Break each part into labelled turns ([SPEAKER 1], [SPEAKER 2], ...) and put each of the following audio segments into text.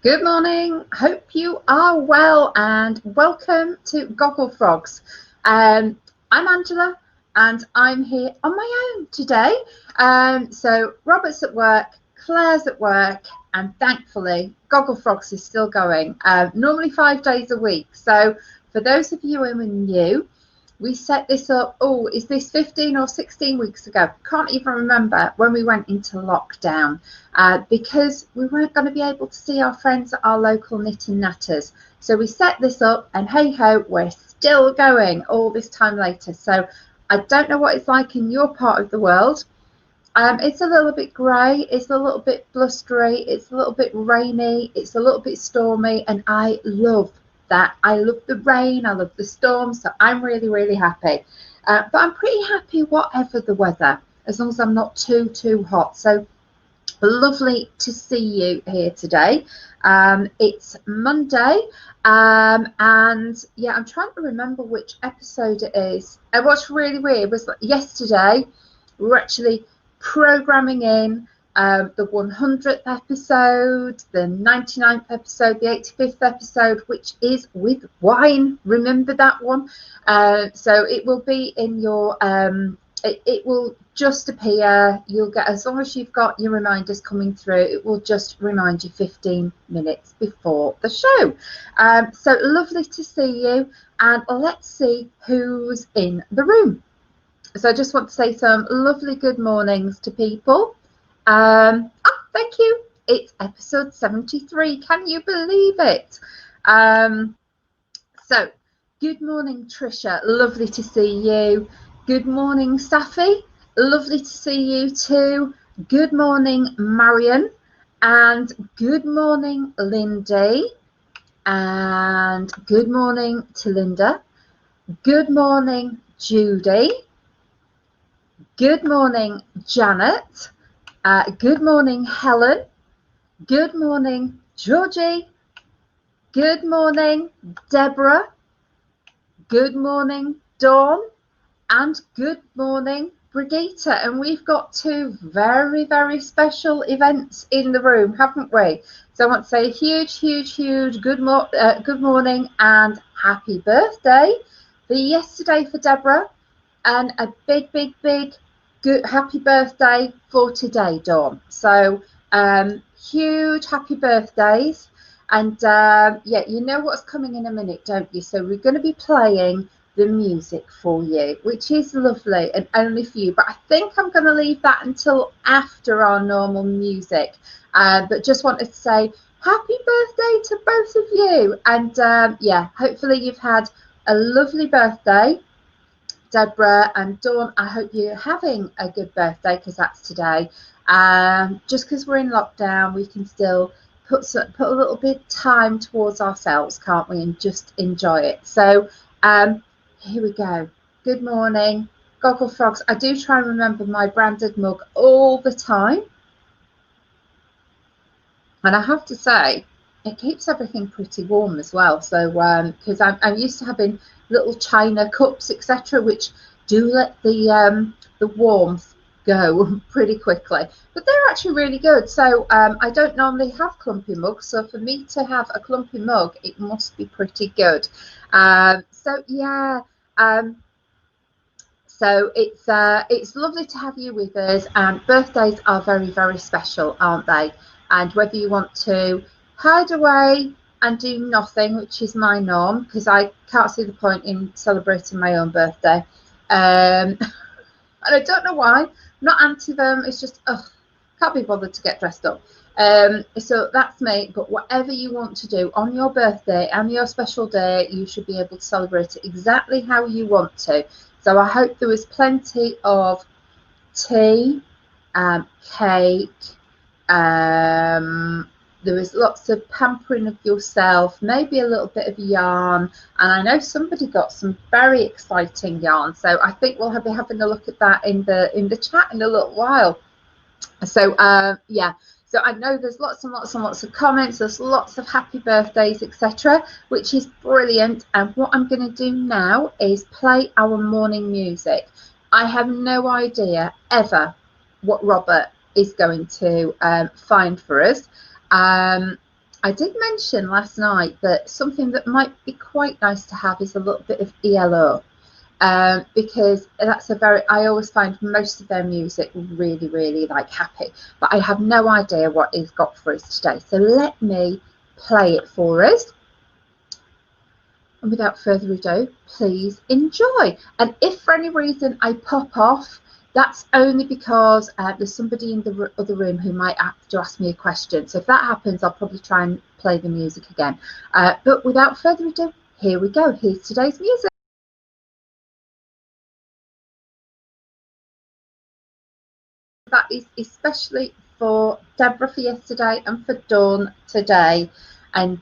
[SPEAKER 1] Good morning. Hope you are well and welcome to Gogglefrogs. I'm Angela and I'm here on my own today. So Robert's at work, Claire's at work, and thankfully Gogglefrogs is still going, normally 5 days a week. So for those of you who are new, we set this up, is this 15 or 16 weeks ago? Can't even remember, when we went into lockdown, because we weren't going to be able to see our friends at our local knit and natters. So we set this up and hey ho, we're still going all this time later. So I don't know what it's like in your part of the world. It's a little bit grey, it's a little bit blustery, it's a little bit rainy, it's a little bit stormy, and I love that. I love the rain, I love the storm, so I'm really happy. But I'm pretty happy whatever the weather, as long as I'm not too hot. So lovely to see you here today. It's Monday, and yeah, I'm trying to remember which episode it is. And what's really weird was that yesterday we were actually programming in the 100th episode, the 99th episode, the 85th episode, which is with wine. Remember that one? So it will be in your it will just appear. You'll get, as long as you've got your reminders coming through, it will just remind you 15 minutes before the show. So lovely to see you, and let's see who's in the room. So I just want to say some lovely good mornings to people. Thank you. It's episode 73. Can you believe it? So good morning, Trisha. Lovely to see you. Good morning, Safi. Lovely to see you too. Good morning, Marion. And good morning, Lindy. And good morning to Linda. Good morning, Judy. Good morning, Janet. Good morning, Helen. Good morning, Georgie. Good morning, Deborah. Good morning, Dawn. And good morning, Brigitte. And we've got two very special events in the room, haven't we? So I want to say a huge good morning and happy birthday for yesterday for Deborah, and a big good happy birthday for today, Dawn. So huge happy birthdays. And yeah, you know what's coming in a minute, don't you? So we're going to be playing the music for you, which is lovely and only for you, but I think I'm going to leave that until after our normal music. But just wanted to say happy birthday to both of you, and yeah, hopefully you've had a lovely birthday, Deborah and Dawn. I hope you're having a good birthday, because that's today. Just because we're in lockdown, we can still put a little bit of time towards ourselves, can't we, and just enjoy it. So here we go. Good morning, Gogglefrogs. I do try and remember my branded mug all the time, and I have to say it keeps everything pretty warm as well. So because I'm used to having little china cups, etc., which do let the warmth go pretty quickly, but they're actually really good. So I don't normally have clumpy mugs, so for me to have a clumpy mug, it must be pretty good. So yeah, so it's lovely to have you with us, and birthdays are very special, aren't they? And whether you want to hide away and do nothing, which is my norm, because I can't see the point in celebrating my own birthday, and I don't know why. I'm not anti them, it's just can't be bothered to get dressed up. So that's me. But whatever you want to do on your birthday and your special day, you should be able to celebrate it exactly how you want to. So I hope there was plenty of tea, cake, there was lots of pampering of yourself, maybe a little bit of yarn, and I know somebody got some very exciting yarn, so I think we'll be having a look at that in the chat in a little while. So yeah, so I know there's lots of comments, there's lots of happy birthdays, etc., which is brilliant. And what I'm going to do now is play our morning music. I have no idea ever what Robert is going to find for us. I did mention last night that something that might be quite nice to have is a little bit of ELO. Because that's I always find most of their music really, really like happy, but I have no idea what he's got for us today. So let me play it for us. And without further ado, please enjoy. And if for any reason I pop off, that's only because there's somebody in the other room who might have to ask me a question. So if that happens, I'll probably try and play the music again. But without further ado, here we go. Here's today's music. That is especially for Deborah for yesterday and for Dawn today. And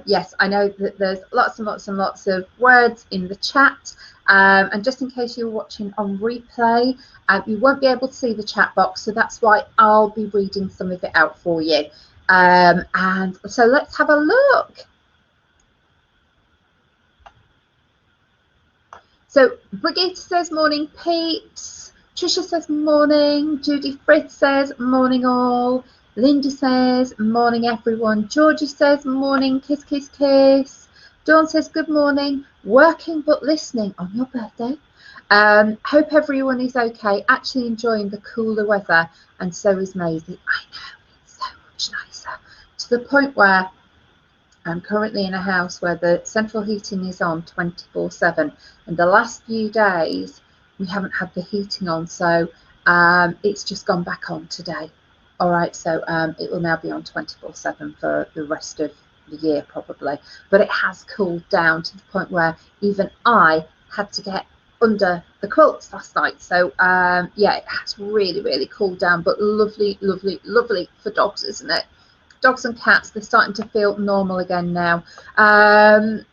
[SPEAKER 1] yes, I know that there's lots and lots and lots of words in the chat. And just in case you're watching on replay, you won't be able to see the chat box. So that's why I'll be reading some of it out for you. And so let's have a look. So Brigitte says, morning, Pete. Trisha says, morning. Judy Fritz says, morning all. Linda says, morning everyone. Georgie says, morning, kiss, kiss, kiss. Dawn says, good morning. Working but listening on your birthday. Hope everyone is okay. Actually enjoying the cooler weather, and so is Maisie. I know, it's so much nicer. To the point where I'm currently in a house where the central heating is on 24/7, and the last few days we haven't had the heating on, so it's just gone back on today. All right, so it will now be on 24/7 for the rest of the year probably, but it has cooled down to the point where even I had to get under the quilts last night. So yeah, it has really, really cooled down, but lovely, lovely, lovely for dogs, isn't it? Dogs and cats, they're starting to feel normal again now,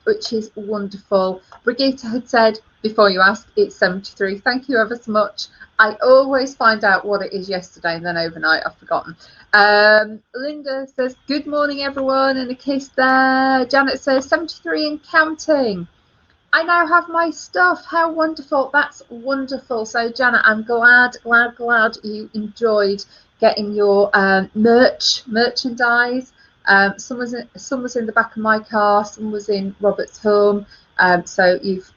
[SPEAKER 1] which is wonderful. Brigitte had said, before you ask, it's 73. Thank you ever so much. I always find out what it is yesterday, and then overnight I've forgotten. Linda says, good morning everyone, and a kiss there. Janet says, 73 and counting. I now have my stuff. How wonderful. That's wonderful. So Janet, I'm glad you enjoyed getting your merchandise. Some was in the back of my car, some was in Robert's home. So you've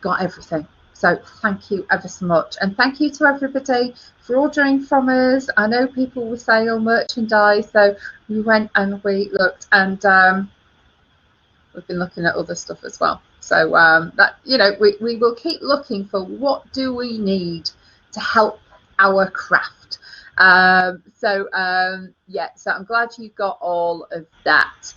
[SPEAKER 1] got everything. So thank you ever so much, and thank you to everybody for ordering from us. I know people were sale merchandise, so we went and we looked, and we've been looking at other stuff as well. So that, you know, we will keep looking for what do we need to help our craft. Yeah, so I'm glad you got all of that.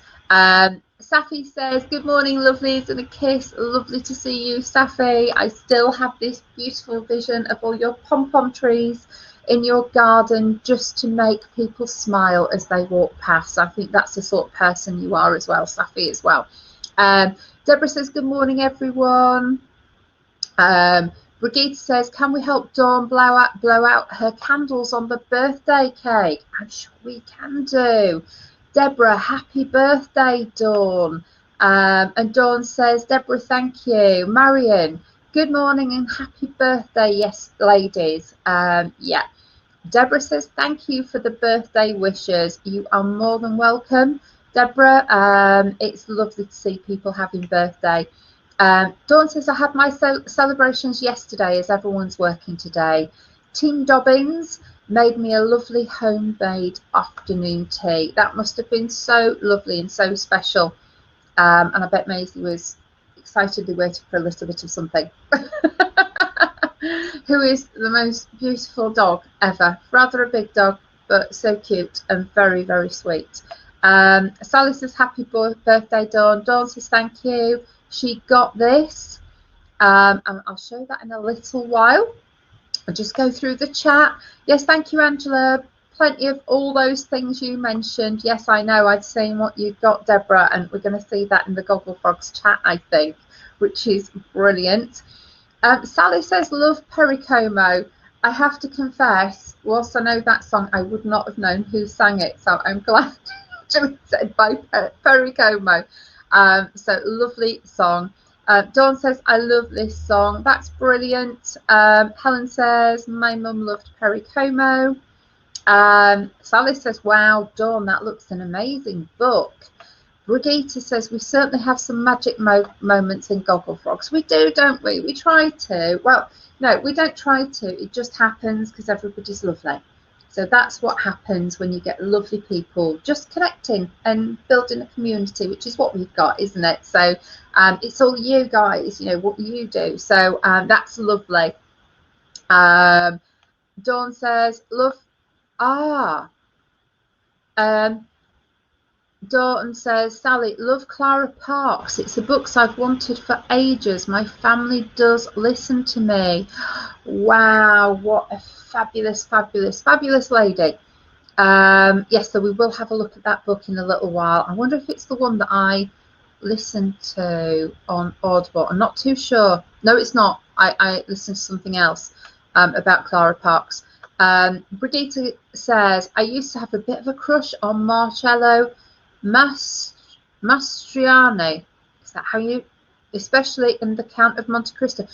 [SPEAKER 1] Safi says, good morning lovelies, and a kiss. Lovely to see you, Safi. I still have this beautiful vision of all your pom-pom trees in your garden just to make people smile as they walk past. I think that's the sort of person you are as well, Safi, as well. Deborah says, good morning everyone. Brigitte says, can we help Dawn blow out her candles on the birthday cake? I'm sure we can do. Deborah, happy birthday, Dawn. And Dawn says, Deborah, thank you. Marion, good morning and happy birthday. Yes, ladies. Yeah. Deborah says, thank you for the birthday wishes. You are more than welcome, Deborah. It's lovely to see people having birthday. Dawn says, I had my celebrations yesterday as everyone's working today. Team Dobbins made me a lovely homemade afternoon tea. That must have been so lovely and so special. And I bet Maisie was excitedly waiting for a little bit of something. Who is the most beautiful dog ever. Rather a big dog, but so cute and very, very sweet. Sally says, happy birthday, Dawn. Dawn says, thank you. She got this. And I'll show that in a little while. I'll just go through the chat. Yes, thank you, Angela. Plenty of all those things you mentioned. Yes, I know. I'd seen what you got, Deborah, and we're going to see that in the Gogglefrogs chat, I think, which is brilliant. Sally says, love Pericomo. I have to confess, whilst I know that song, I would not have known who sang it, so I'm glad Judy said by Pericomo. So lovely song. Dawn says, I love this song. That's brilliant. Helen says, my mum loved Pericomo. Sally says, wow, Dawn, that looks an amazing book. Brigitte says, we certainly have some magic moments in Gogglefrogs. We do, don't we? We try to. Well, no, we don't try to. It just happens because everybody's lovely. So that's what happens when you get lovely people just connecting and building a community, which is what we've got, isn't it? So it's all you guys, you know, what you do. So that's lovely. Dawn says, love. Dawn says, Sally, love Clara Parks. It's the books I've wanted for ages. My family does listen to me. Wow, what a fabulous, fabulous, fabulous lady. Yes, so we will have a look at that book in a little while. I wonder if it's the one that I listened to on Audible. I'm not too sure. No, it's not. I listened to something else about Clara Parks. Brigitte says, I used to have a bit of a crush on Marcello Mastroianni. Is that how you, especially in The Count of Monte Cristo?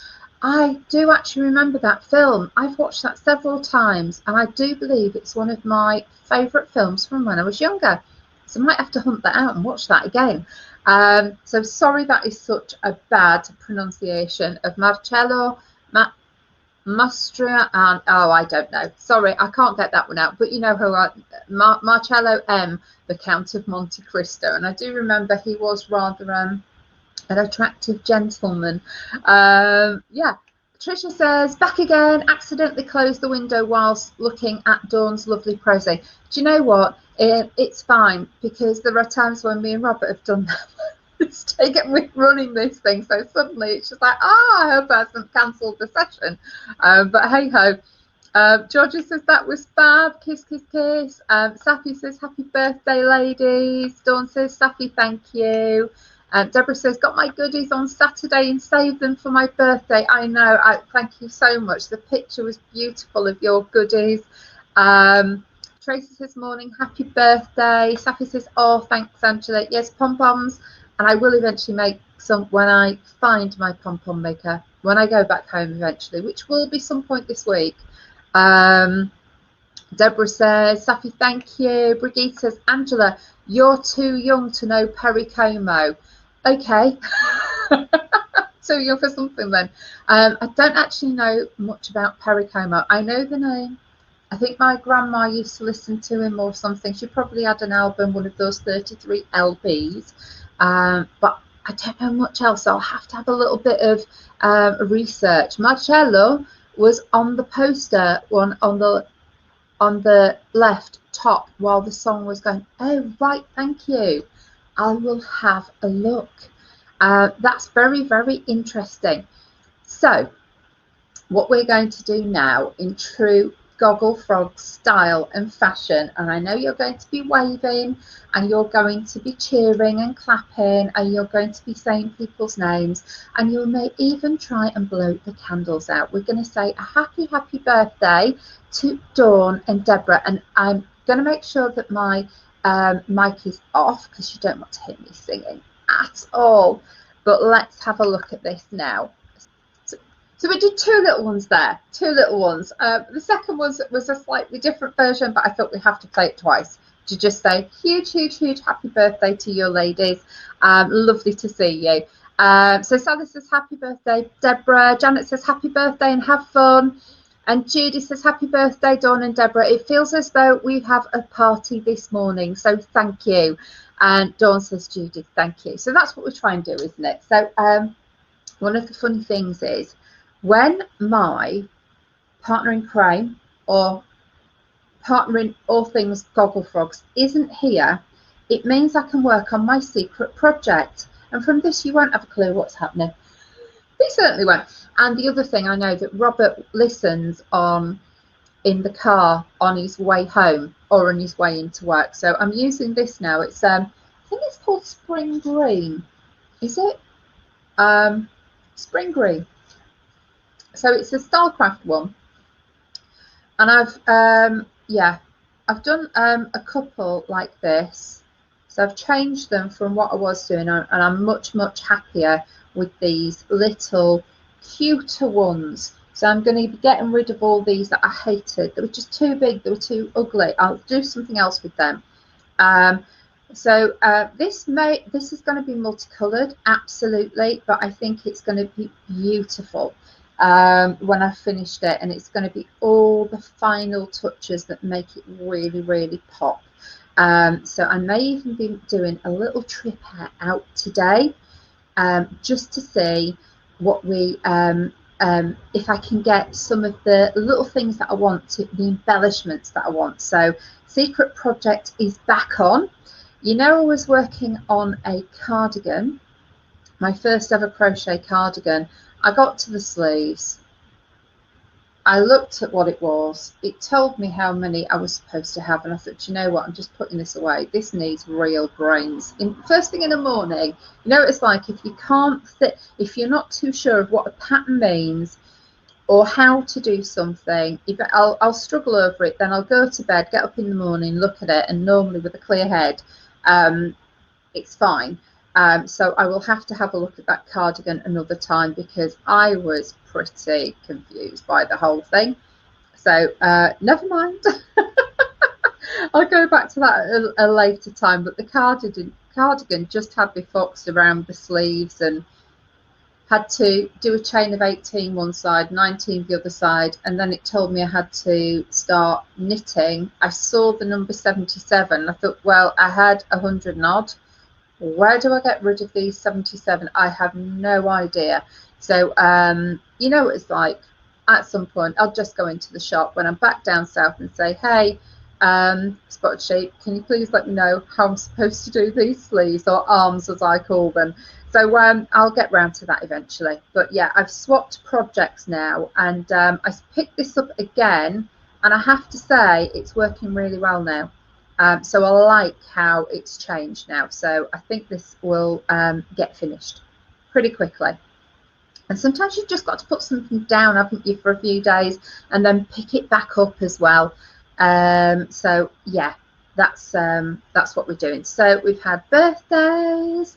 [SPEAKER 1] I do actually remember that film. I've watched that several times, and I do believe it's one of my favourite films from when I was younger. So I might have to hunt that out and watch that again. So sorry that is such a bad pronunciation of Marcello Mastria, and oh, I don't know. Sorry, I can't get that one out. But you know who Marcello M, the Count of Monte Cristo, and I do remember he was rather an attractive gentleman. Yeah. Tricia says, back again, accidentally closed the window whilst looking at Dawn's lovely prosy. Do you know what? It's fine, because there are times when me and Robert have done that. It's taken me running this thing, so suddenly it's just like, I hope I hasn't cancelled the session. But hey ho. Georgie says that was fab. Kiss, kiss, kiss. Safi says happy birthday, ladies. Dawn says Safi, thank you. Deborah says got my goodies on Saturday and saved them for my birthday. I know. Thank you so much. The picture was beautiful of your goodies. Tracy says morning, happy birthday. Safi says, oh, thanks, Angela. Yes, pom poms. And I will eventually make some when I find my pom-pom maker, when I go back home eventually, which will be some point this week. Deborah says, Safi, thank you. Brigitte says, Angela, you're too young to know Pericomo. Okay. Too young for something then. I don't actually know much about Pericomo. I know the name. I think my grandma used to listen to him or something. She probably had an album, one of those 33 LPs. But I don't know much else. I'll have to have a little bit of research. Marcello was on the poster one on the left top while the song was going. Oh, right, thank you. I will have a look. That's very, very interesting. So what we're going to do now in true Gogglefrog style and fashion, and I know you're going to be waving and you're going to be cheering and clapping and you're going to be saying people's names, and you may even try and blow the candles out. We're going to say a happy birthday to Dawn and Deborah, and I'm going to make sure that my mic is off because you don't want to hear me singing at all. But let's have a look at this now. So we did two little ones there, two little ones. The second was a slightly different version, but I thought we have to play it twice to just say huge, huge, huge happy birthday to you ladies. Lovely to see you. So Sally says happy birthday, Deborah. Janet says happy birthday and have fun. And Judy says happy birthday, Dawn and Deborah. It feels as though we have a party this morning, so thank you. And Dawn says, Judy, thank you. So that's what we try and do, isn't it? So one of the funny things is, when my partner in crime or partner in all things Gogglefrogs isn't here, it means I can work on my secret project. And from this, you won't have a clue what's happening. He certainly won't. And the other thing, I know that Robert listens in the car on his way home or on his way into work. So I'm using this now. It's I think it's called Spring Green. Is it? Spring Green. So it's a Starcraft one, and I've done a couple like this. So I've changed them from what I was doing, and I'm much happier with these little cuter ones. So I'm going to be getting rid of all these that I hated. They were just too big, they were too ugly. I'll do something else with them. This is going to be multicolored, absolutely, but I think it's going to be beautiful when I've finished it, and it's going to be all the final touches that make it really, really pop. So I may even be doing a little trip out today, just to see what we if I can get some of the little things that I want, the embellishments that I want. So Secret Project is back on. You know, I was working on a cardigan, my first ever crochet cardigan. I got to the sleeves, I looked at what it was, it told me how many I was supposed to have, and I thought, you know what, I'm just putting this away. This needs real brains. First thing in the morning, you know, it's like if you can't if you're not too sure of what a pattern means or how to do something, I'll struggle over it, then I'll go to bed, get up in the morning, look at it, and normally with a clear head, it's fine. So I will have to have a look at that cardigan another time, because I was pretty confused by the whole thing. So never mind. I'll go back to that at a later time. But the cardigan just had me foxed around the sleeves, and had to do a chain of 18 one side, 19 the other side, and then it told me I had to start knitting. I saw the number 77. I thought, well, I had 100 and odd. Where do I get rid of these 77? I have no idea. So you know what it's like. At some point I'll just go into the shop when I'm back down south and say, hey, Spotted Sheep, can you please let me know how I'm supposed to do these sleeves, or arms as I call them. So I'll get round to that eventually. But yeah, I've swapped projects now, and I picked this up again, and I have to say it's working really well now. So I like how it's changed now. So I think this will get finished pretty quickly. And sometimes you've just got to put something down, haven't you, for a few days, and then pick it back up as well. So yeah, that's what we're doing. So we've had birthdays.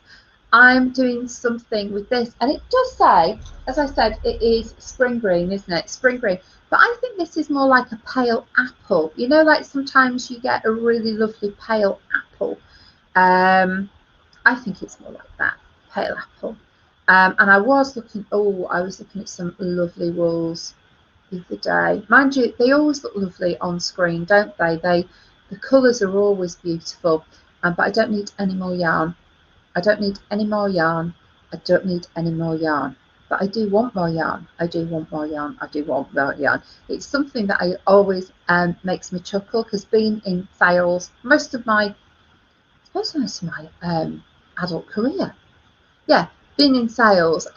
[SPEAKER 1] I'm doing something with this, and it does say, as I said, it is spring green, isn't it? Spring green. But I think this is more like a pale apple. You know, like sometimes you get a really lovely pale apple. I think it's more like that, pale apple. And I was looking at some lovely wools the other day. Mind you, they always look lovely on screen, don't they? The colours are always beautiful. But I don't need any more yarn. I don't need any more yarn. I don't need any more yarn. But I do want more yarn. I do want more yarn. I do want more yarn. It's something that I always makes me chuckle, because being in sales, most of my adult career, yeah, being in sales,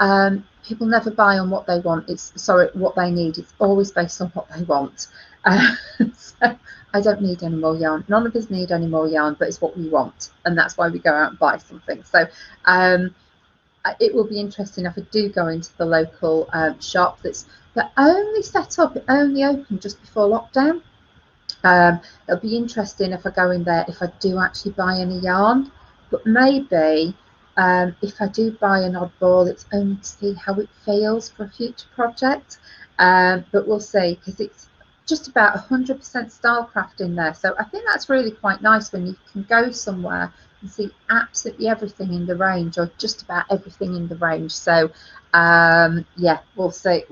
[SPEAKER 1] people never buy on what they want. What they need. It's always based on what they want. So I don't need any more yarn. None of us need any more yarn, but it's what we want, and that's why we go out and buy something. So it will be interesting if I do go into the local shop that only set up, it only opened just before lockdown. It'll be interesting if I go in there, if I do actually buy any yarn. But maybe if I do buy an oddball, it's only to see how it feels for a future project. But we'll see, because it's just about 100% Stylecraft in there. So I think that's really quite nice when you can go somewhere and see absolutely everything in the range, or just about everything in the range. So yeah, we'll see.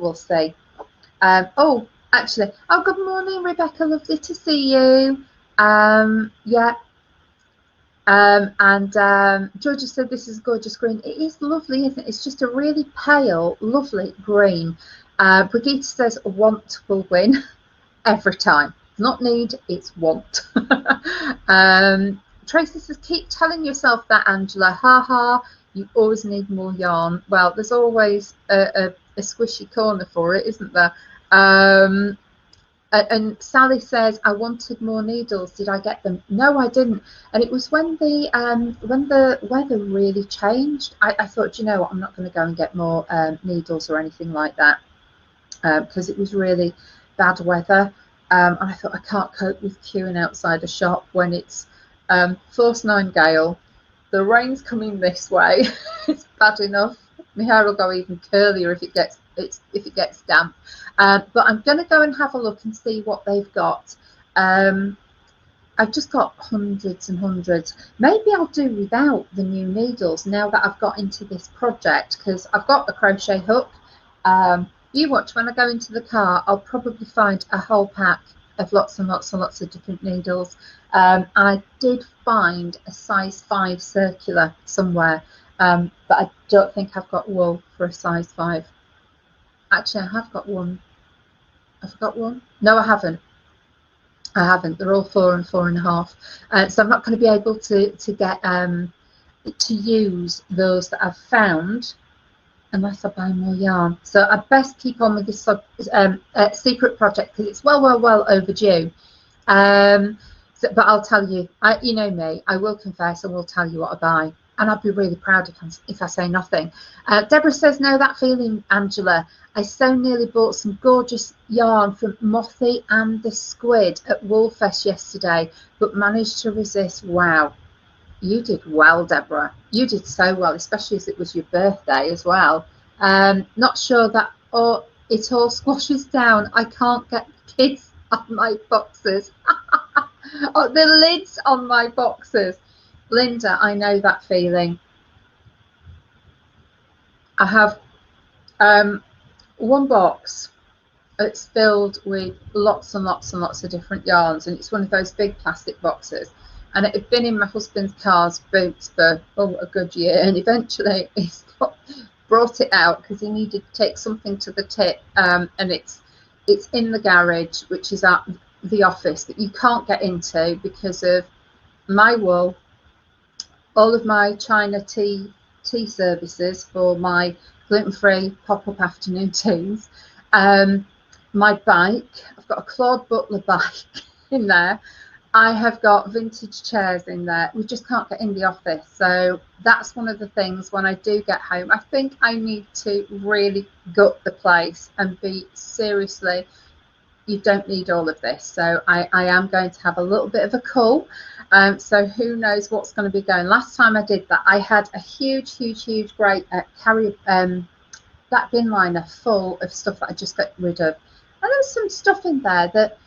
[SPEAKER 1] Oh, actually, good morning, Rebecca, lovely to see you. Yeah. Georgia said this is gorgeous green. It is lovely, isn't it? It's just a really pale, lovely green. Brigitte says want will win every time. Not need, it's want. Tracy says keep telling yourself that, Angela. Ha ha, you always need more yarn. Well, there's always a squishy corner for it, isn't there? And Sally says, I wanted more needles. Did I get them? No, I didn't. And it was when the weather really changed. I thought, you know what, I'm not going to go and get more needles or anything like that, because it was really bad weather. And I thought, I can't cope with queuing outside a shop when it's force 9 gale. The rain's coming this way. It's bad enough. My hair will go even curlier if it gets if it gets damp. But I'm going to go and have a look and see what they've got. I've just got hundreds and hundreds. Maybe I'll do without the new needles now that I've got into this project, because I've got the crochet hook. You watch, when I go into the car, I'll probably find a whole pack of lots and lots and lots of different needles. I did find a size 5 circular somewhere, but I don't think I've got wool for a size 5. Actually, I have got one. I've got one. No, I haven't. I haven't. They're all 4 and 4.5. So I'm not going to be able to get to use those that I've found unless I buy more yarn. So I best keep on with this secret project, because it's well overdue. But I'll tell you, you know me, I will confess, I will tell you what I buy, and I'd be really proud if I say nothing. Deborah says, know that feeling, Angela. I so nearly bought some gorgeous yarn from Mothy and the Squid at Woolfest yesterday, but managed to resist. Wow, you did well, Deborah. You did so well, especially as it was your birthday as well. Not sure that it all squashes down. I can't get the kids on my boxes. Oh, the lids on my boxes. Linda, I know that feeling. I have one box. It's filled with lots and lots and lots of different yarns, and it's one of those big plastic boxes, and it had been in my husband's car's boots for a good year, and eventually he's brought it out because he needed to take something to the tip, and it's in the garage, which is at the office, that you can't get into because of my wool, all of my China tea services for my gluten-free pop-up afternoon teas, my bike. I've got a Claude Butler bike in there. I have got vintage chairs in there. We just can't get in the office. So that's one of the things when I do get home. I think I need to really gut the place and be seriously, you don't need all of this. So I am going to have a little bit of a cull. So who knows what's going to be going. Last time I did that, I had a huge great carry that bin liner full of stuff that I just got rid of. And there was some stuff in there that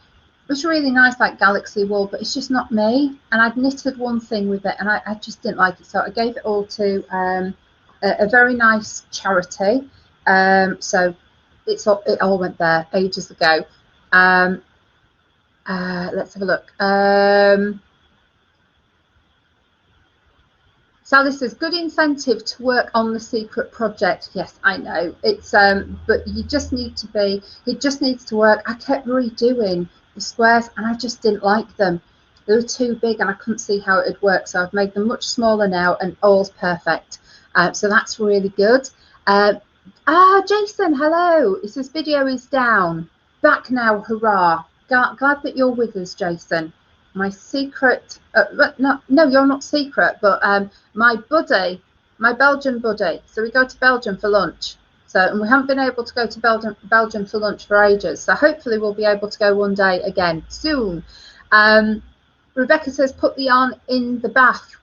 [SPEAKER 1] was really nice, like galaxy wool, but it's just not me. And I'd knitted one thing with it, and I just didn't like it. So I gave it all to a very nice charity. So it all went there ages ago. Let's have a look. Sally says, good incentive to work on the secret project. Yes, I know. It's but you just need to be, it just needs to work. I kept redoing the squares and I just didn't like them. They were too big and I couldn't see how it would work. So I've made them much smaller now and all's perfect. So that's really good. Jason, hello. It says video is down. Back now, hurrah. Glad that you're with us, Jason. My secret, no, you're not secret, but my buddy, my Belgian buddy. So we go to Belgium for lunch. And we haven't been able to go to Belgium for lunch for ages. So hopefully we'll be able to go one day again soon. Rebecca says, put the yarn in the bath.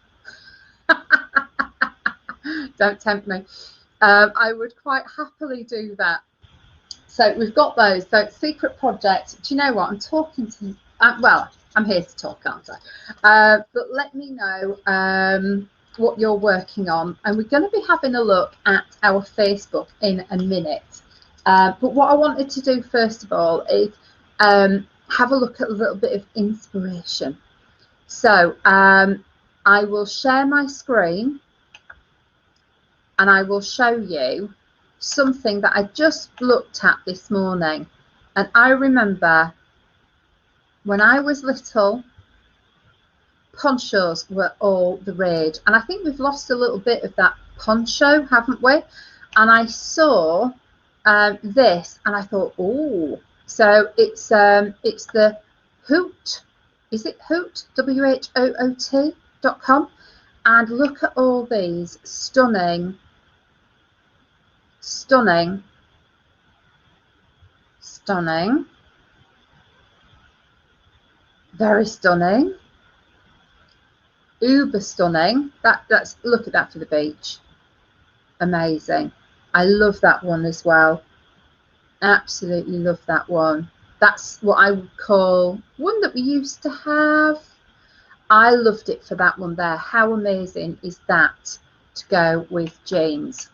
[SPEAKER 1] Don't tempt me. I would quite happily do that. So we've got those. So secret project. Do you know what? I'm talking to, well, I'm here to talk, aren't I? But let me know what you're working on. And we're going to be having a look at our Facebook in a minute. But what I wanted to do first of all is have a look at a little bit of inspiration. So I will share my screen and I will show you something that I just looked at this morning. And I remember when I was little, ponchos were all the rage. And I think we've lost a little bit of that poncho, haven't we? And I saw this and I thought, oh, so it's the Hoot. Is it Hoot? WHOOT.com. And look at all these stunning, very stunning, uber stunning. That's, look at that for the beach. Amazing. I love that one as well. Absolutely love that one. That's what I would call one that we used to have. I loved it for that one there. How amazing is that to go with jeans?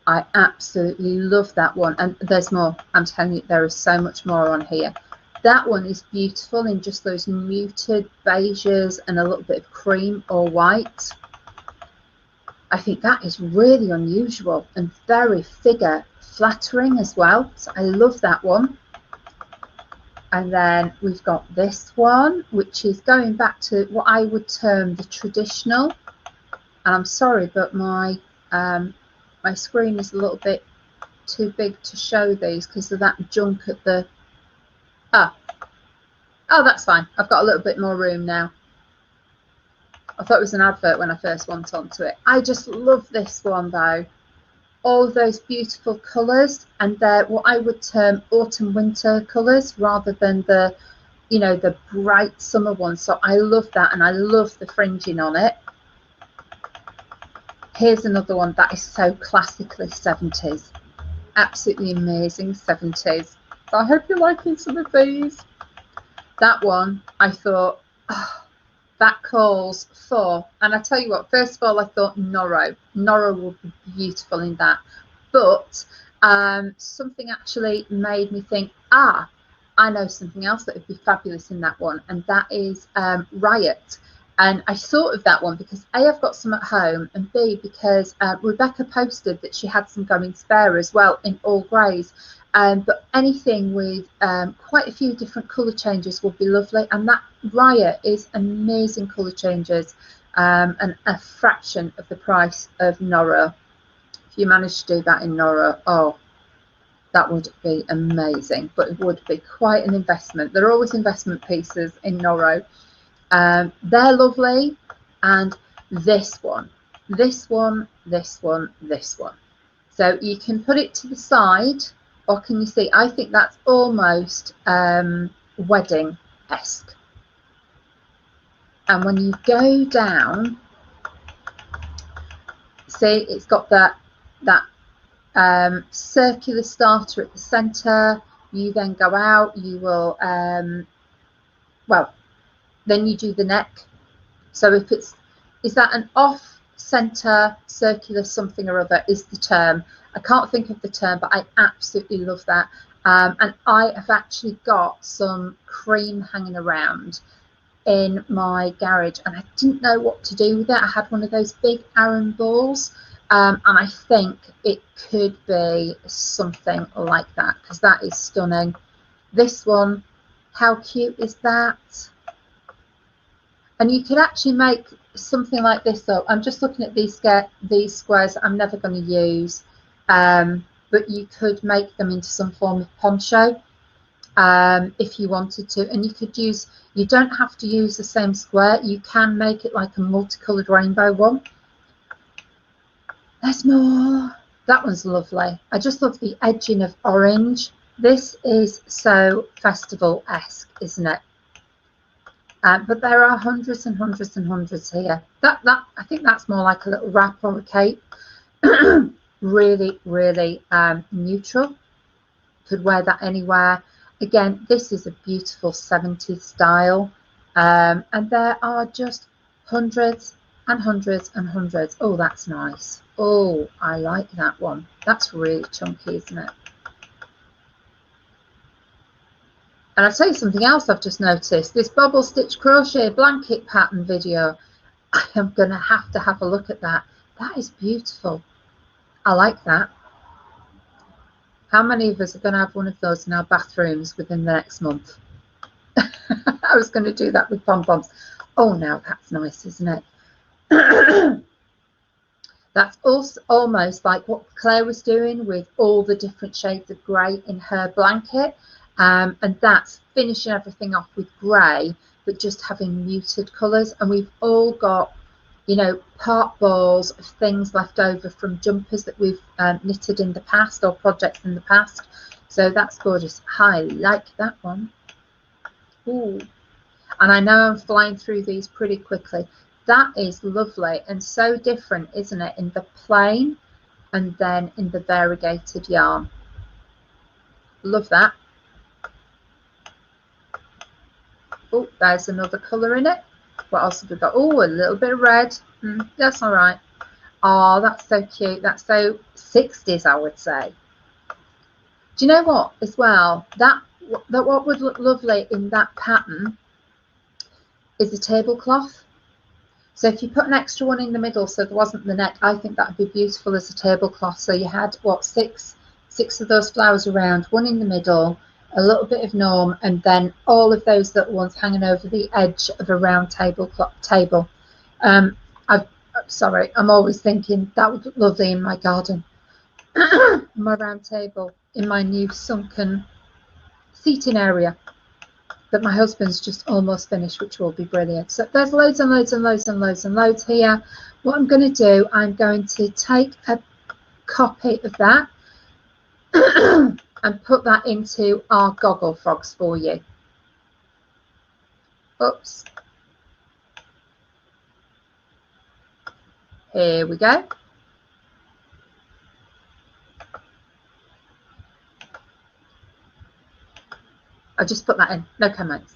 [SPEAKER 1] I absolutely love that one. And there's more. I'm telling you, there is so much more on here. That one is beautiful in just those muted beiges and a little bit of cream or white. I think that is really unusual and very figure flattering as well. So I love that one. And then we've got this one, which is going back to what I would term the traditional. And I'm sorry, but my my screen is a little bit too big to show these because of that junk at the... Oh, that's fine. I've got a little bit more room now. I thought it was an advert when I first went onto it. I just love this one though. All those beautiful colours, and they're what I would term autumn winter colours rather than the, you know, the bright summer ones. So I love that, and I love the fringing on it. Here's another one that is so classically 70s. Absolutely amazing 70s. So I hope you're liking some of these. That one, I thought, oh, that calls for, and I tell you what, first of all, I thought Noro would be beautiful in that, but something actually made me think, I know something else that would be fabulous in that one, and that is Riot. And I thought of that one because A, I've got some at home, and B, because Rebecca posted that she had some going spare as well in all greys. But anything with quite a few different colour changes would be lovely. And that Riot is amazing colour changes, and a fraction of the price of Noro. If you manage to do that in Noro, oh, that would be amazing. But it would be quite an investment. There are always investment pieces in Noro. They're lovely. And this one. So you can put it to the side. Or can you see? I think that's almost wedding-esque. And when you go down, see, it's got that circular starter at the centre. You then go out. You will well, then you do the neck. So if it's, is that an off-centre circular something or other is the term. I can't think of the term, but I absolutely love that. And I have actually got some cream hanging around in my garage, and I didn't know what to do with it. I had one of those big Aran balls, and I think it could be something like that, because that is stunning. This one, how cute is that? And you could actually make something like this though. I'm just looking at these squares that I'm never going to use. But you could make them into some form of poncho if you wanted to, and you could use, you don't have to use the same square, you can make it like a multicolored rainbow one. There's more. That one's lovely. I just love the edging of orange. This is so festival-esque, isn't it? But there are hundreds and hundreds and hundreds here. That I think that's more like a little wrap or a cape. Really, really neutral. Could wear that anywhere. Again, this is a beautiful 70s style, and there are just hundreds and hundreds and hundreds. Oh, that's nice. Oh, I like that one. That's really chunky, isn't it? And I'll tell you something else I've just noticed. This bobble stitch crochet blanket pattern video, I am going to have a look at that. That is beautiful. I like that. How many of us are going to have one of those in our bathrooms within the next month? I was going to do that with pom-poms. Oh, now that's nice, isn't it? That's also almost like what Claire was doing with all the different shades of grey in her blanket. And that's finishing everything off with grey, but just having muted colours. And we've all got, you know, part balls of things left over from jumpers that we've knitted in the past or projects in the past. So that's gorgeous. I like that one. Ooh. And I know I'm flying through these pretty quickly. That is lovely and so different, isn't it? In the plain, and then in the variegated yarn. Love that. Oh, there's another colour in it. What else have we got? Oh, a little bit of red. That's all right. Oh, that's so cute. That's so 60s, I would say. Do you know what, as well? That what would look lovely in that pattern is a tablecloth. So if you put an extra one in the middle so there wasn't the neck, I think that would be beautiful as a tablecloth. So you had, what, six of those flowers around, one in the middle, a little bit of norm, and then all of those little ones hanging over the edge of a round table. Sorry, I'm always thinking that would look lovely in my garden. My round table in my new sunken seating area that my husband's just almost finished, which will be brilliant. So there's loads and loads and loads and loads and loads here. What I'm going to do, I'm going to take a copy of that and put that into our Gogglefrogs for you. Oops. Here we go. I just put that in, no comments.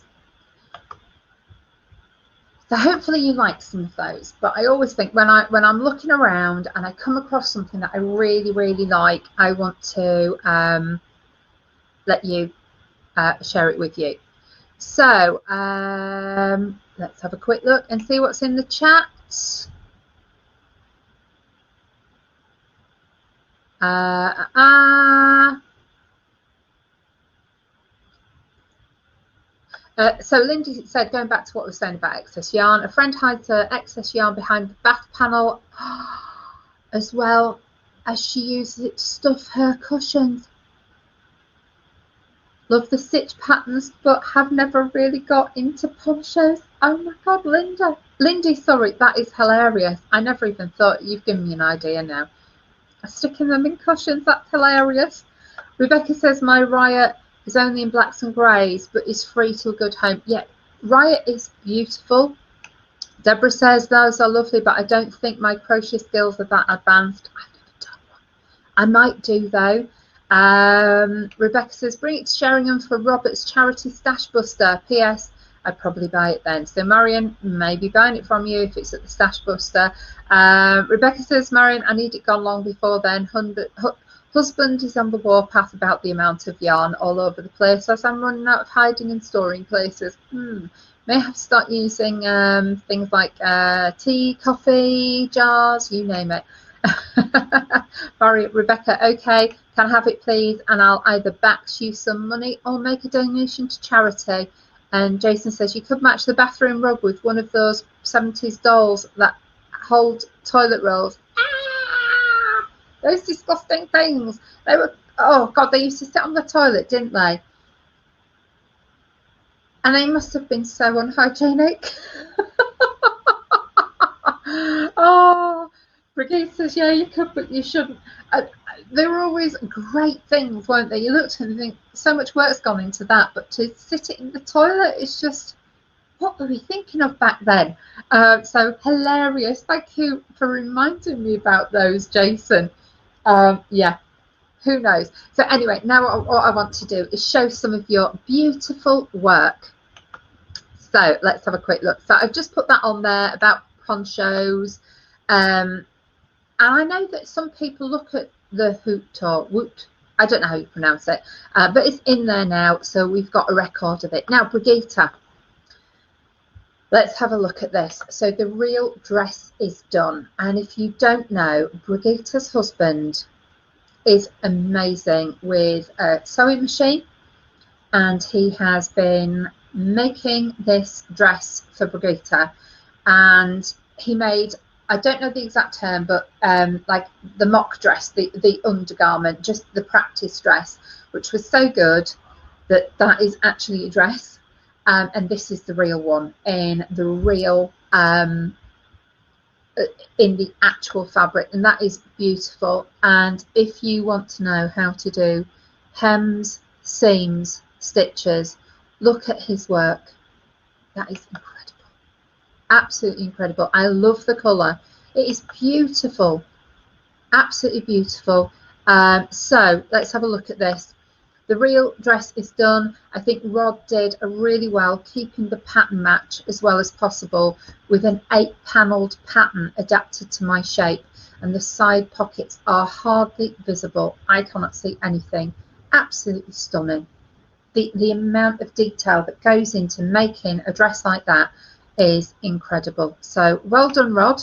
[SPEAKER 1] So hopefully you like some of those, but I always think when I'm looking around and I come across something that I really, really like, I want to let you share it with you. So let's have a quick look and see what's in the chat. So Lindy said, going back to what we were saying about excess yarn, a friend hides her excess yarn behind the bath panel as well as she uses it to stuff her cushions. Love the stitch patterns, but have never really got into ponchos. Oh my God, Lindy, sorry, that is hilarious. I never even thought. You've given me an idea now. Sticking them in cushions, that's hilarious. Rebecca says my Riot is only in blacks and greys, but is free till good home. Yeah, Riot is beautiful. Deborah says those are lovely, but I don't think my crochet skills are that advanced. I've never done one. I might do though. Rebecca says bring it to Sheringham for Robert's charity stash buster. P.S. I'd probably buy it then. So Marion, maybe buying it from you if it's at the stash buster. Rebecca says, Marion, I need it gone long before then. Husband is on the warpath about the amount of yarn all over the place as I'm running out of hiding and storing places. May have to start using things like tea, coffee, jars, you name it. Rebecca, okay, can I have it please? And I'll either back you some money or make a donation to charity. And Jason says you could match the bathroom rug with one of those 70s dolls that hold toilet rolls. Ah, those disgusting things. They were, oh God, they used to sit on the toilet, didn't they? And they must have been so unhygienic. Oh, Brigitte says, yeah, you could, but you shouldn't. They were always great things, weren't they? You looked and think so much work's gone into that, but to sit it in the toilet is just, what were we thinking of back then? So hilarious. Thank you for reminding me about those, Jason. Yeah, who knows? So anyway, now what I want to do is show some of your beautiful work. So let's have a quick look. So I've just put that on there about ponchos. And I know that some people look at the hoot or woot, I don't know how you pronounce it, but it's in there now, so we've got a record of it. Now, Brigitte, let's have a look at this. So the real dress is done, and if you don't know, Brigitte's husband is amazing with a sewing machine, and he has been making this dress for Brigitte, and he made, I don't know the exact term, but like the mock dress, the undergarment, just the practice dress, which was so good that that is actually a dress, and this is the real one in the real in the actual fabric, and that is beautiful. And if you want to know how to do hems, seams, stitches, look at his work. That is incredible, absolutely incredible. I love the color, it is beautiful. Absolutely beautiful. So let's have a look at this. The real dress is done. I think Rod did a really well keeping the pattern match as well as possible with an 8-panelled pattern adapted to my shape, and the side pockets are hardly visible. I cannot see anything. Absolutely stunning. The amount of detail that goes into making a dress like that is incredible. So well done, Rod,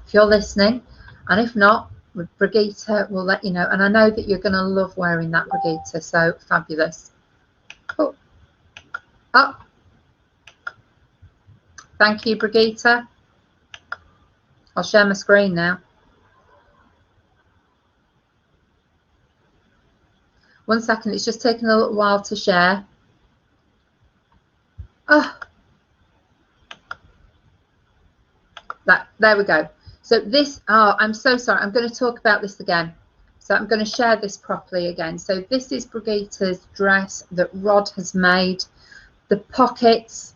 [SPEAKER 1] if you're listening, and if not, Brigitte will let you know, and I know that you're going to love wearing that, Brigitte, so fabulous. Oh, oh. Thank you, Brigitte. I'll share my screen now. One second, it's just taking a little while to share. Oh, there we go. So this, I'm so sorry, I'm going to talk about this again. So I'm going to share this properly again. So this is Brigitte's dress that Rod has made. The pockets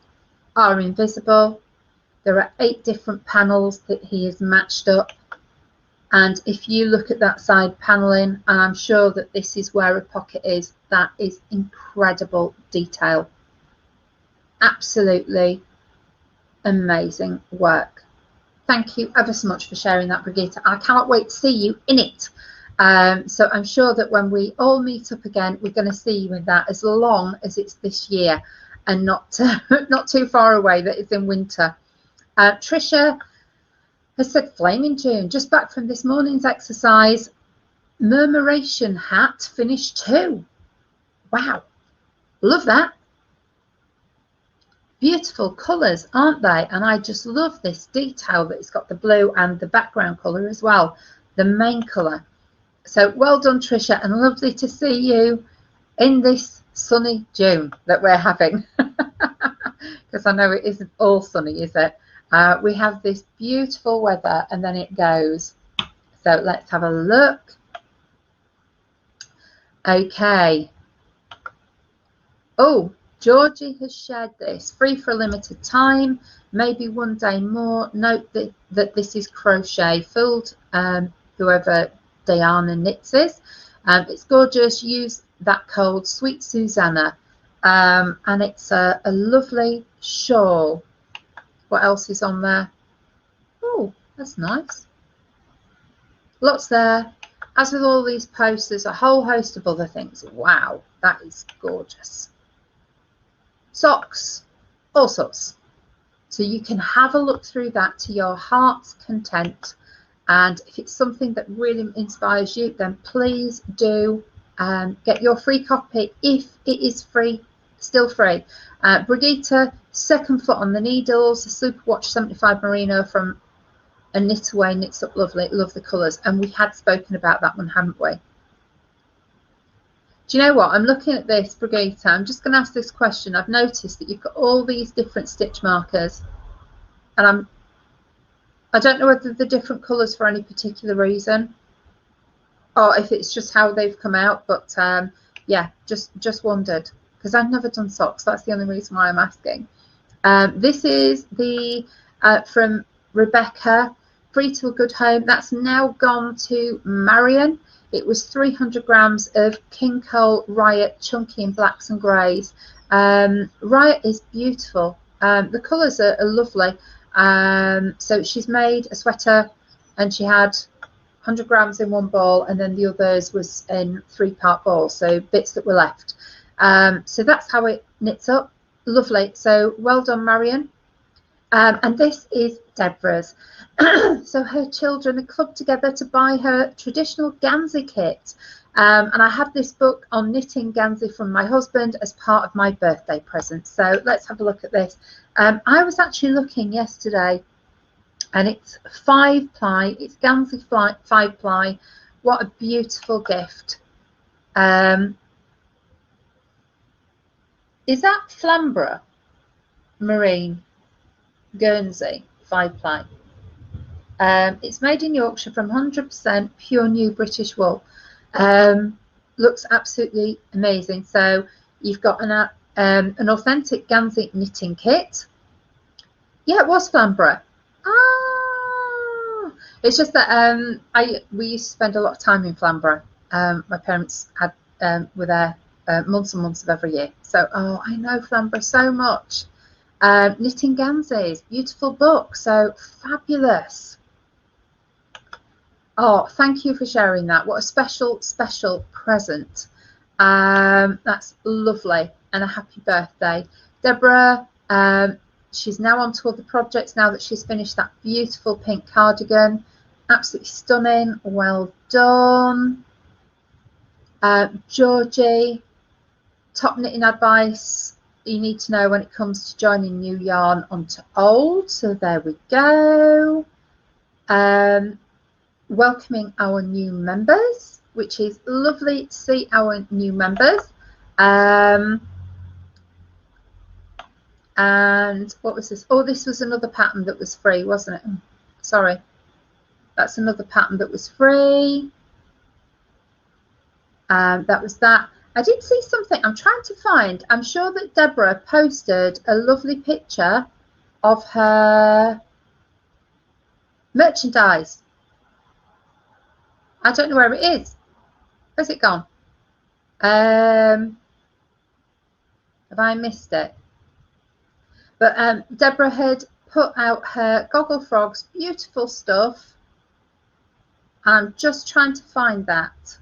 [SPEAKER 1] are invisible. There are 8 different panels that he has matched up. And if you look at that side paneling, and I'm sure that this is where a pocket is, that is incredible detail. Absolutely amazing work. Thank you ever so much for sharing that, Brigitte. I cannot wait to see you in it. So I'm sure that when we all meet up again, we're going to see you in that, as long as it's this year and not too far away, that it's in winter. Trisha has said flaming June, just back from this morning's exercise. Murmuration hat finished too. Wow, love that. Beautiful colours, aren't they? And I just love this detail that it's got the blue and the background colour as well, the main colour. So well done, Trisha, and lovely to see you in this sunny June that we're having. Because I know it isn't all sunny, is it? We have this beautiful weather and then it goes. So let's have a look. Okay. Oh, Georgie has shared this. Free for a limited time, maybe one day more. Note that this is crochet filled, whoever Diana knits is. It's gorgeous. Use that code Sweet Susanna. And it's a lovely shawl. What else is on there? Oh, that's nice. Lots there. As with all these posts, there's a whole host of other things. Wow, that is gorgeous. Socks, all sorts. So you can have a look through that to your heart's content. And if it's something that really inspires you, then please do get your free copy if it is free, still free. Brigitte, second foot on the needles, Superwatch 75 Merino from a Knit Away, knits up lovely. Love the colours. And we had spoken about that one, hadn't we? Do you know what? I'm looking at this, Brigitte. I'm just going to ask this question. I've noticed that you've got all these different stitch markers, and I don't know whether they're different colours for any particular reason, or if it's just how they've come out. But yeah, just wondered, because I've never done socks. That's the only reason why I'm asking. This is the from Rebecca, Free to a Good Home. That's now gone to Marion. It was 300 grams of King Cole Riot Chunky in blacks and greys. Riot is beautiful. The colours are lovely. So she's made a sweater, and she had 100 grams in one ball, and then the others was in 3-part balls, so bits that were left. So that's how it knits up. Lovely. So well done, Marion. And this is Deborah's. So her children are clubbed together to buy her traditional Gansey kit. And I had this book on knitting Gansey from my husband as part of my birthday present. So let's have a look at this. I was actually looking yesterday, and it's 5-ply. It's Gansey 5-ply. What a beautiful gift. Is that Flamborough Marine Guernsey 5-ply? It's made in Yorkshire from 100% pure new British wool. Looks absolutely amazing. So you've got an authentic Gansey knitting kit. Yeah, it was Flamborough. Ah, It's just that we used to spend a lot of time in Flamborough. My parents had were there months and months of every year. So I know Flamborough so much. Knitting Ganses, beautiful book, so fabulous. Oh, thank you for sharing that. What a special present. That's lovely, and a happy birthday, Deborah. She's now on to other projects now that she's finished that beautiful pink cardigan. Absolutely stunning. Well done. Georgie, top knitting advice you need to know when it comes to joining new yarn onto old. So there we go. Welcoming our new members, which is lovely to see our new members. And what was this? Oh, this was another pattern that was free, wasn't it? Sorry, that's another pattern that was free. That was that. I did see something I'm trying to find. I'm sure that Deborah posted a lovely picture of her merchandise. I don't know where it is. Where's it gone? Have I missed it? But Deborah had put out her Gogglefrogs, beautiful stuff. I'm just trying to find that.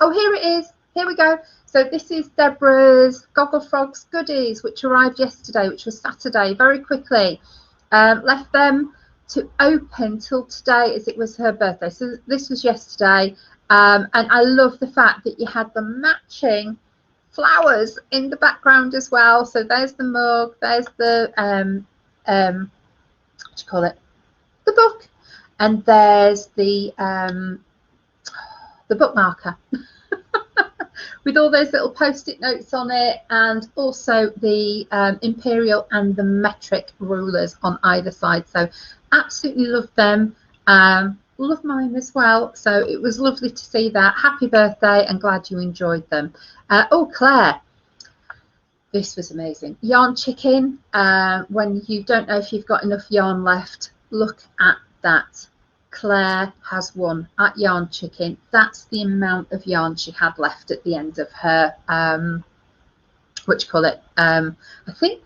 [SPEAKER 1] Oh, here it is. Here we go. So this is Deborah's Gogglefrogs goodies, which arrived yesterday, which was Saturday, very quickly. Left them to open till today, as it was her birthday. So this was yesterday. And I love the fact that you had the matching flowers in the background as well. So there's the mug, there's the what do you call it, the book, and there's the bookmarker with all those little post-it notes on it, and also the imperial and the metric rulers on either side. So absolutely love them. Love mine as well, so it was lovely to see that. Happy birthday, and glad you enjoyed them. Oh, Claire, this was amazing. Yarn chicken. When you don't know if you've got enough yarn left, look at that. Claire has won at Yarn Chicken. That's the amount of yarn she had left at the end of her what do you call it, I think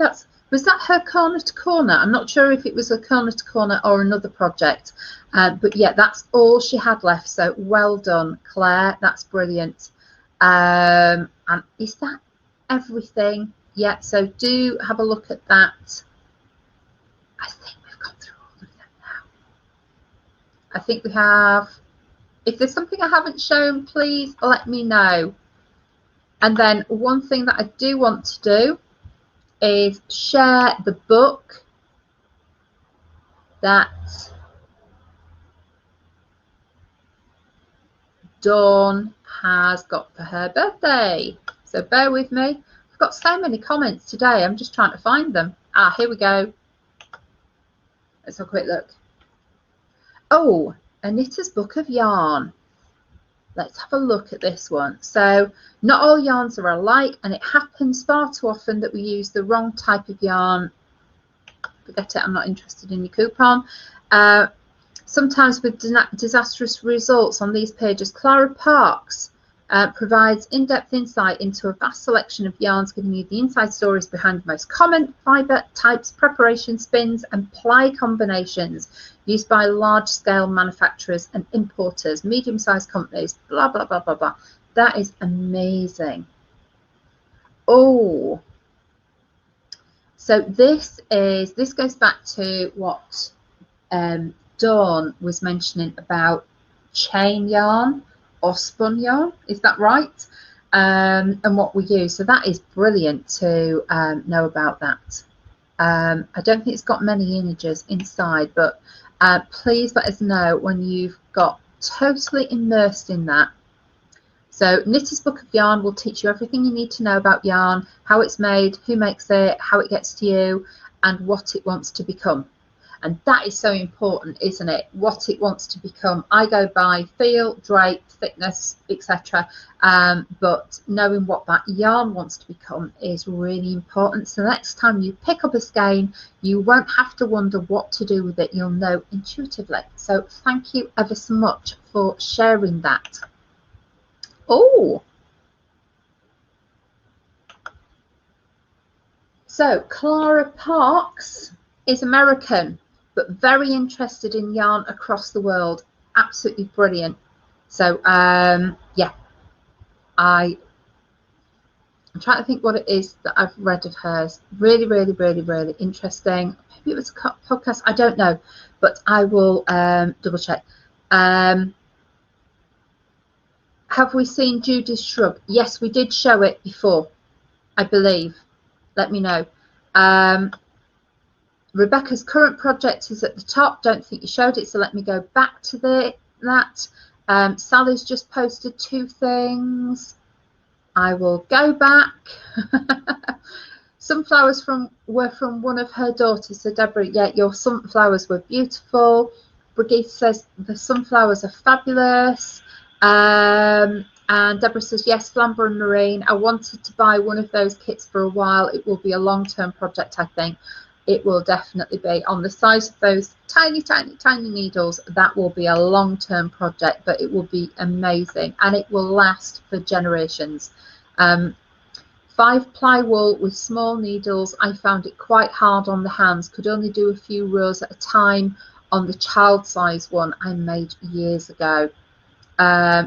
[SPEAKER 1] was that her corner to corner. I'm not sure if it was a corner to corner or another project, but yeah, that's all she had left. So well done, Claire. That's brilliant. And is that everything? Yeah, so do have a look at that. I think we've gone through all of them now. I think we have. If there's something I haven't shown, please let me know. And then one thing that I do want to do is share the book that Dawn has got for her birthday. So bear with me. I've got so many comments today. I'm just trying to find them. Here we go. Let's have a quick look. Oh, a Knitter's Book of Yarn. Let's have a look at this one. So not all yarns are alike, and it happens far too often that we use the wrong type of yarn. Forget it, I'm not interested in your coupon. Sometimes with disastrous results on these pages. Clara Parks provides in-depth insight into a vast selection of yarns, giving you the inside stories behind the most common fibre types, preparation spins and ply combinations used by large-scale manufacturers and importers, medium-sized companies, blah, blah, blah, blah, blah. That is amazing. Oh, so this goes back to what Dawn was mentioning about chain yarn or spun yarn, is that right? And what we use. So that is brilliant to know about that. I don't think it's got many images inside, but please let us know when you've got totally immersed in that. So Knitter's Book of Yarn will teach you everything you need to know about yarn, how it's made, who makes it, how it gets to you, and what it wants to become. And that is so important, isn't it? What it wants to become. I go by feel, drape, thickness, etc. But knowing what that yarn wants to become is really important. So next time you pick up a skein, you won't have to wonder what to do with it. You'll know intuitively. So thank you ever so much for sharing that. Oh, so Clara Parks is American, but very interested in yarn across the world. Absolutely brilliant. So yeah, I'm trying to think what it is that I've read of hers. Really, really, really, really interesting. Maybe it was a podcast, I don't know, but I will double check. Have we seen Judy's Shrug? Yes, we did show it before, I believe. Let me know. Rebecca's current project is at the top. Don't think you showed it, so let me go back to that. Sally's just posted 2 things. I will go back. Sunflowers were from one of her daughters. So Deborah, yeah, your sunflowers were beautiful. Brigitte says the sunflowers are fabulous. And Deborah says, yes, Flamber and Marine. I wanted to buy one of those kits for a while. It will be a long-term project, I think. It will definitely be on the size of those tiny, tiny, tiny needles. That will be a long-term project, but it will be amazing and it will last for generations. 5-ply wool with small needles. I found it quite hard on the hands. Could only do a few rows at a time on the child size one I made years ago.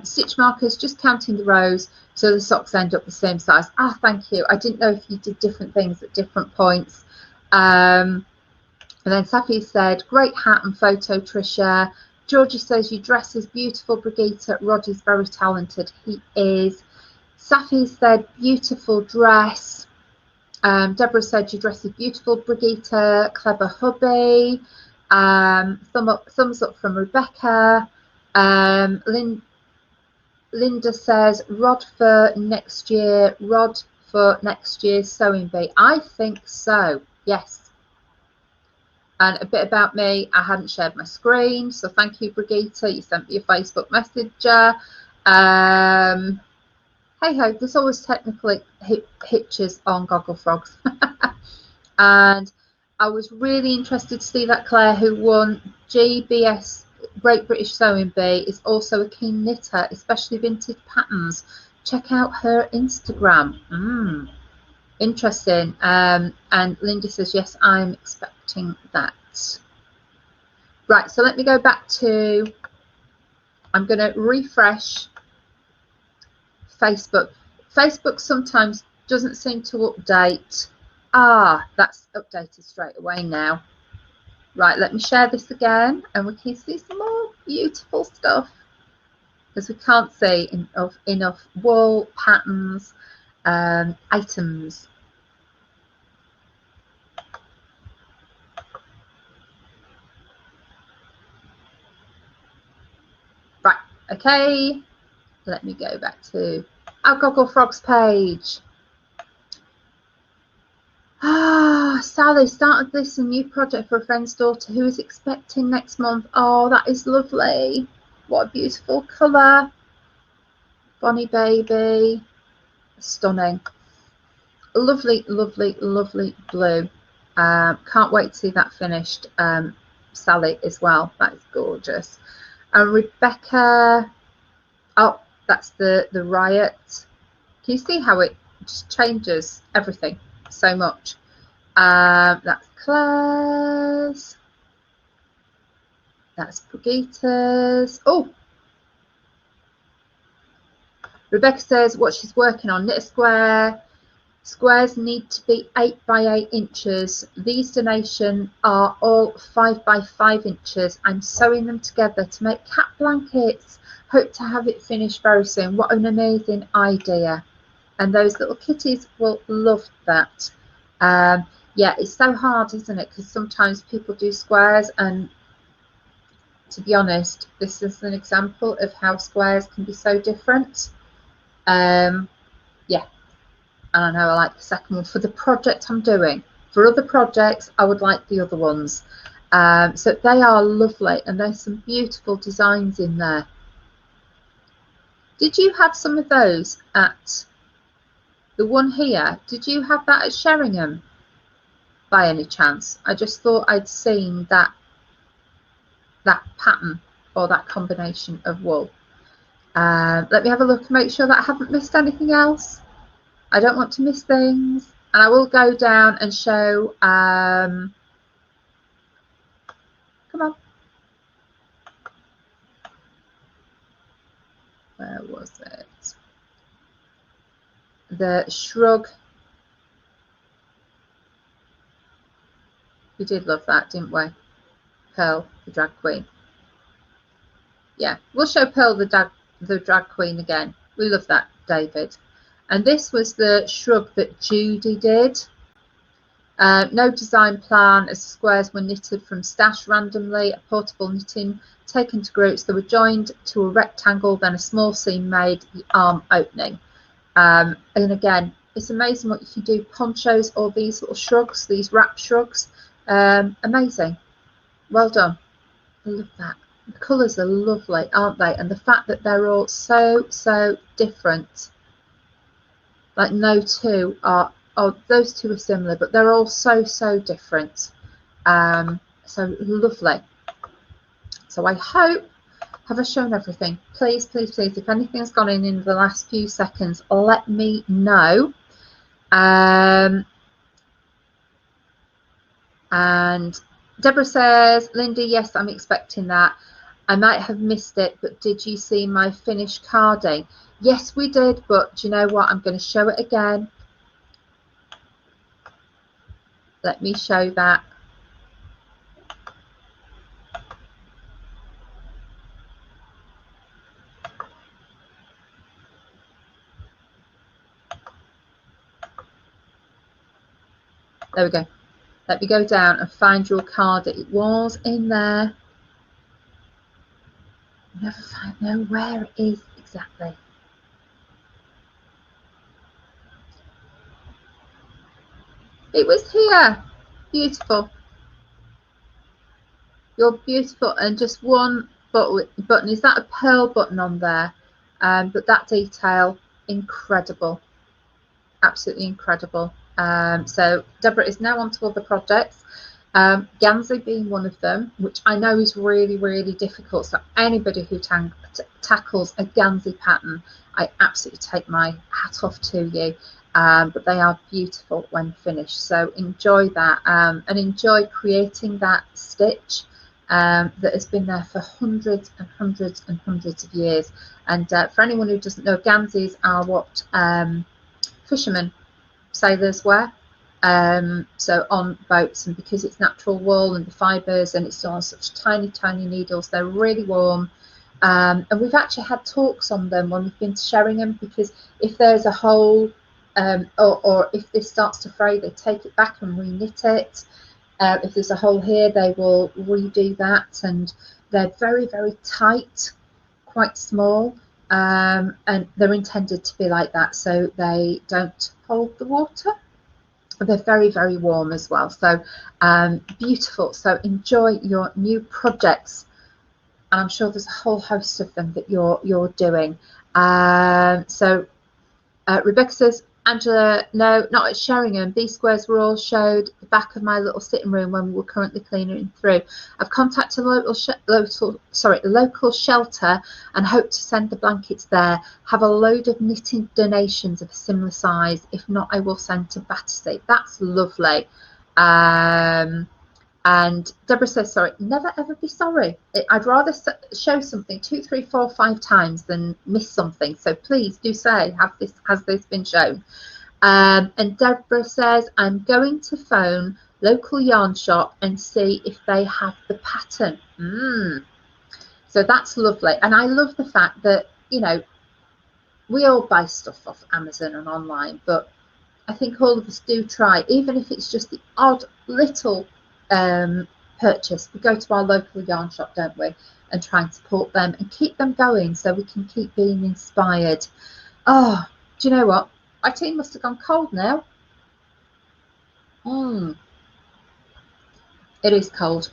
[SPEAKER 1] Stitch markers, just counting the rows so the socks end up the same size. Ah, thank you. I didn't know if you did different things at different points. And then Safi said, great hat and photo, Trisha. Georgie says, your dress is beautiful, Brigitte. Rod is very talented. He is. Safi said, beautiful dress. Deborah said, your dress is beautiful, Brigitte. Clever hubby. Thumbs up from Rebecca. Linda says, Rod for next year. Rod for next year's sewing bee. I think so. Yes. And a bit about me, I hadn't shared my screen, so thank you, Brigitte. You sent me a Facebook messenger. Hey ho, there's always technical hitches on Gogglefrogs. And I was really interested to see that Claire, who won GBS Great British Sewing Bee, is also a keen knitter, especially vintage patterns. Check out her Instagram. Interesting. And Linda says, yes, I'm expecting that. Right, so let me go back to, I'm going to refresh Facebook. Facebook sometimes doesn't seem to update. Ah, that's updated straight away now. Right, let me share this again and we can see some more beautiful stuff, because we can't see enough wool, patterns, items. Right, okay, let me go back to our Gogglefrogs page. Ah, Sally started this a new project for a friend's daughter who is expecting next month. Oh, that is lovely. What a beautiful colour. Bonnie baby. Stunning. Lovely, lovely, lovely blue. Can't wait to see that finished. Sally as well. That is gorgeous. And Rebecca. Oh, that's the Riot. Can you see how it just changes everything so much? That's Claire's. That's Brigitte's. Oh, Rebecca says what she's working on. Knit a square. Squares need to be 8 by 8 inches. These donations are all 5 by 5 inches. I'm sewing them together to make cat blankets. Hope to have it finished very soon. What an amazing idea. And those little kitties will love that. Yeah, it's so hard, isn't it? Because sometimes people do squares, and to be honest, this is an example of how squares can be so different. Yeah, and I know I like the second one for the project I'm doing. For other projects, I would like the other ones. So they are lovely, and there's some beautiful designs in there. Did you have some of those at the one here? Did you have that at Sheringham by any chance? I just thought I'd seen that pattern or that combination of wool. Let me have a look and make sure that I haven't missed anything else. I don't want to miss things, and I will go down and show. Come on. Where was it? The Shrug. We did love that, didn't we? Pearl, the drag queen. Yeah, we'll show Pearl, the drag queen again. We love that, David. And this was the Shrug that Judy did. No design plan, as the squares were knitted from stash randomly, a portable knitting taken to groups. They were joined to a rectangle, then a small seam made the arm opening. And again, it's amazing what you can do. Ponchos or these little shrugs, these wrap shrugs. Amazing. Well done. I love that. The colours are lovely, aren't they? And the fact that they're all so different. Like no two are, oh, those two are similar, but they're all so different. So lovely. So I hope, have I shown everything? Please, if anything's gone in the last few seconds, let me know. And Deborah says, Linda, yes, I'm expecting that. I might have missed it, but did you see my finished carding? Yes, we did, but do you know what? I'm going to show it again. Let me show that. There we go. Let me go down and find your card. It was in there. I never know where it is exactly. It was here. Beautiful. You're beautiful. And just one button. Is that a pearl button on there? But that detail, incredible. Absolutely incredible. So Deborah is now on to other projects. Gansey being one of them, which I know is really difficult. So anybody who tackles a Gansey pattern, I absolutely take my hat off to you. But they are beautiful when finished. So enjoy that, and enjoy creating that stitch that has been there for hundreds of years. And for anyone who doesn't know, Ganseys are what fishermen, sailors wear. So on boats, and because it's natural wool and the fibres, and it's on such tiny needles, they're really warm. And we've actually had talks on them when we've been to Sheringham, because if there's a hole, or if this starts to fray, they take it back and re-knit it. If there's a hole here, they will redo that, and they're very tight, quite small, and they're intended to be like that so they don't hold the water. They're very warm as well. So beautiful. So enjoy your new projects, and I'm sure there's a whole host of them that you're doing. So Rebecca says, Angela, no, not at Sheringham. These squares were all showed the back of my little sitting room when we were currently cleaning through. I've contacted a local shelter and hope to send the blankets there. Have a load of knitting donations of a similar size. If not, I will send to Battersea. That's lovely. And Deborah says, sorry, never ever be sorry. I'd rather show something 2, 3, 4, 5 times than miss something. So please do say, has this been shown? And Deborah says, I'm going to phone local yarn shop and see if they have the pattern. So that's lovely. And I love the fact that, you know, we all buy stuff off Amazon and online, but I think all of us do try, even if it's just the odd little purchase. We go to our local yarn shop, don't we, and try and support them and keep them going so we can keep being inspired. Oh, do you know what? My tea must have gone cold now. It is cold.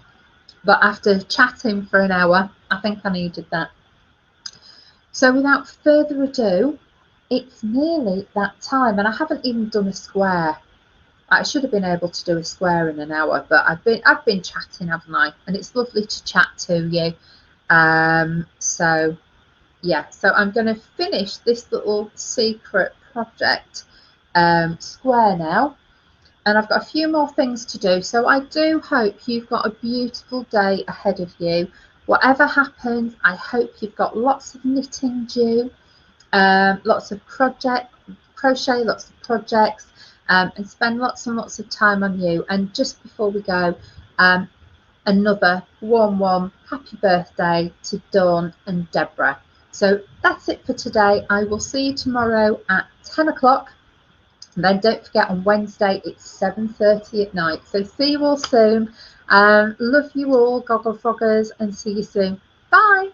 [SPEAKER 1] but after chatting for an hour, I think I needed that. So without further ado, it's nearly that time, and I haven't even done a square. I should have been able to do a square in an hour, but I've been chatting, haven't I? And it's lovely to chat to you. So yeah, so I'm going to finish this little secret project square now, and I've got a few more things to do. So I do hope you've got a beautiful day ahead of you. Whatever happens, I hope you've got lots of knitting due, lots of crochet, lots of projects, and spend lots and lots of time on you. And just before we go, another warm happy birthday to Dawn and Deborah. So that's it for today. I will see you tomorrow at 10 o'clock. And then don't forget, on Wednesday it's 7:30 at night. So see you all soon. Love you all, Gogglefroggers, and see you soon. Bye.